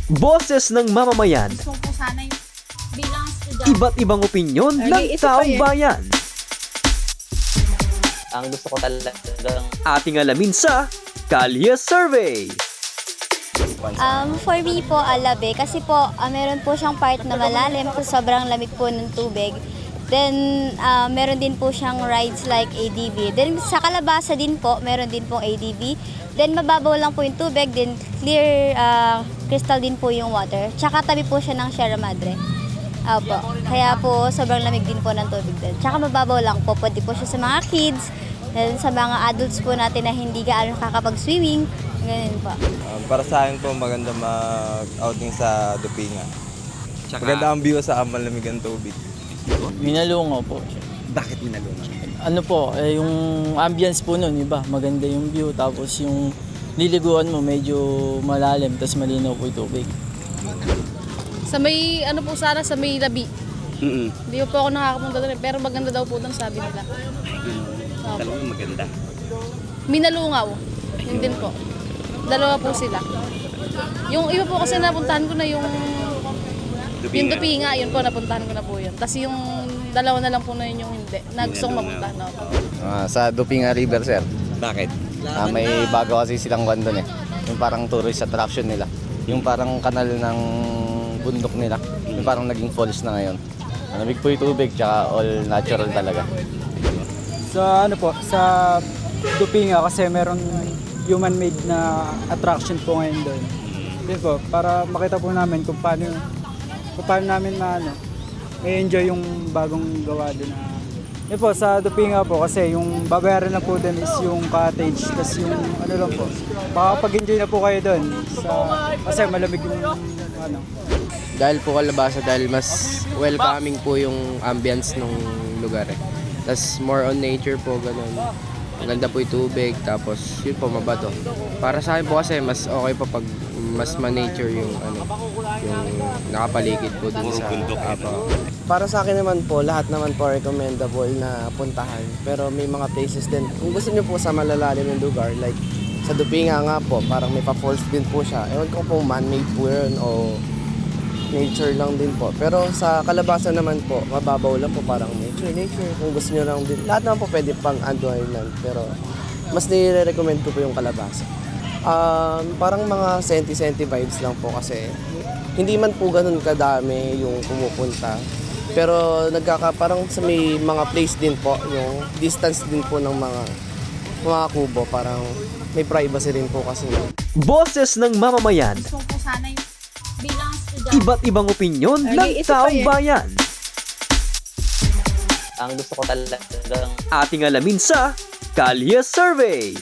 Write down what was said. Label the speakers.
Speaker 1: Boses ng mamamayan,
Speaker 2: Gusto ko sana yung bilang estudyante.
Speaker 1: iba't ibang opinyon ng taong bayan.
Speaker 3: Ang gusto ko talagang
Speaker 1: Ating alamin sa Kalye Survey.
Speaker 4: For me po, Alabe, kasi po meron po siyang part na malalim, sobrang lamig po ng tubig. Then, meron din po siyang rides like ADV. Then, sa Kalabasa din po, meron din pong ADV. Then, mababaw lang po yung tubig. Then, clear crystal din po yung water. Tsaka tabi po siya ng Sierra Madre. Opo. Kaya po, sobrang lamig din po ng tubig din. Tsaka mababaw lang po. Pwede po siya sa mga kids. Then, sa mga adults po natin na hindi gaano kakapag-swimming. Ganun po.
Speaker 5: Para sa akin po, maganda mag-outing sa Dupinga. Maganda ang view sa malamig ang tubig.
Speaker 6: Minalungaw po.
Speaker 7: Bakit minalungaw?
Speaker 6: Ano po, yung ambience po nun, iba, maganda yung view, tapos yung liliguan mo medyo malalim, tapos malinaw po yung tubig.
Speaker 2: Sa may, ano po sana, sa may labi.
Speaker 7: Mm-mm.
Speaker 2: Hindi po ako nakakapunta doon pero maganda daw po doon sabi nila.
Speaker 7: Talagang maganda.
Speaker 2: Minalungaw. Yun din po. Dalawa po sila. Yung iba po kasi napuntahan ko na yung Dupinga, yun po, napuntahan ko na po yun. Tapos yung dalawa na lang po na yun yung hindi, na gusto kong mapuntahan. No?
Speaker 8: Sa Dupinga River, sir.
Speaker 7: Bakit?
Speaker 8: May bago kasi silang kwan doon eh. Yung parang tourist attraction nila. Yung parang kanal ng bundok nila. Yung parang naging falls na ngayon. Malamig po yung tubig, tsaka all natural talaga.
Speaker 9: Sa ano po, sa Dupinga kasi meron human-made na attraction po ngayon doon. Din po, para makita po namin kung paano namin may enjoy yung bagong gawa doon na. Yun po, sa Dupinga po kasi yung babayaran na po doon is yung cottage, tas yung ano lang po, makakapag-enjoy na po kayo doon kasi malamig yung ano.
Speaker 10: Dahil po Kalabasa, dahil mas welcoming po yung ambience ng lugar eh. Tas more on nature po, ganun. Maganda po yung tubig, tapos yun po, mabato. Para sa akin po kasi mas okay pa pag mas ma-nature yung nakapaligid po dun sa Apo.
Speaker 11: Para sa akin naman po, lahat naman po recommendable na puntahan. Pero may mga places din. Kung gusto niyo po sa malalalim ng lugar, like sa Dupinga nga po, parang may pa-falls din po siya. Ewan ko po man-made po yun o nature lang din po. Pero sa Kalabasa naman po, mababaw lang po, parang nature. Kung gusto niyo lang din, lahat naman po pwede pang Ando Island. Pero mas nire-recommend ko po yung Kalabasa. Parang mga senti-senti vibes lang po kasi hindi man po ganun kadami yung pumupunta. Pero parang sa may mga place din po, yung distance din po ng mga kubo, parang may privacy rin po kasi.
Speaker 1: Boses ng mamamayan,
Speaker 2: Gusto ko sana yung bilang estudyante.
Speaker 1: iba't ibang opinyon ng taong bayan.
Speaker 3: ang gusto ko talagang
Speaker 1: Ating alamin sa Kalye Survey.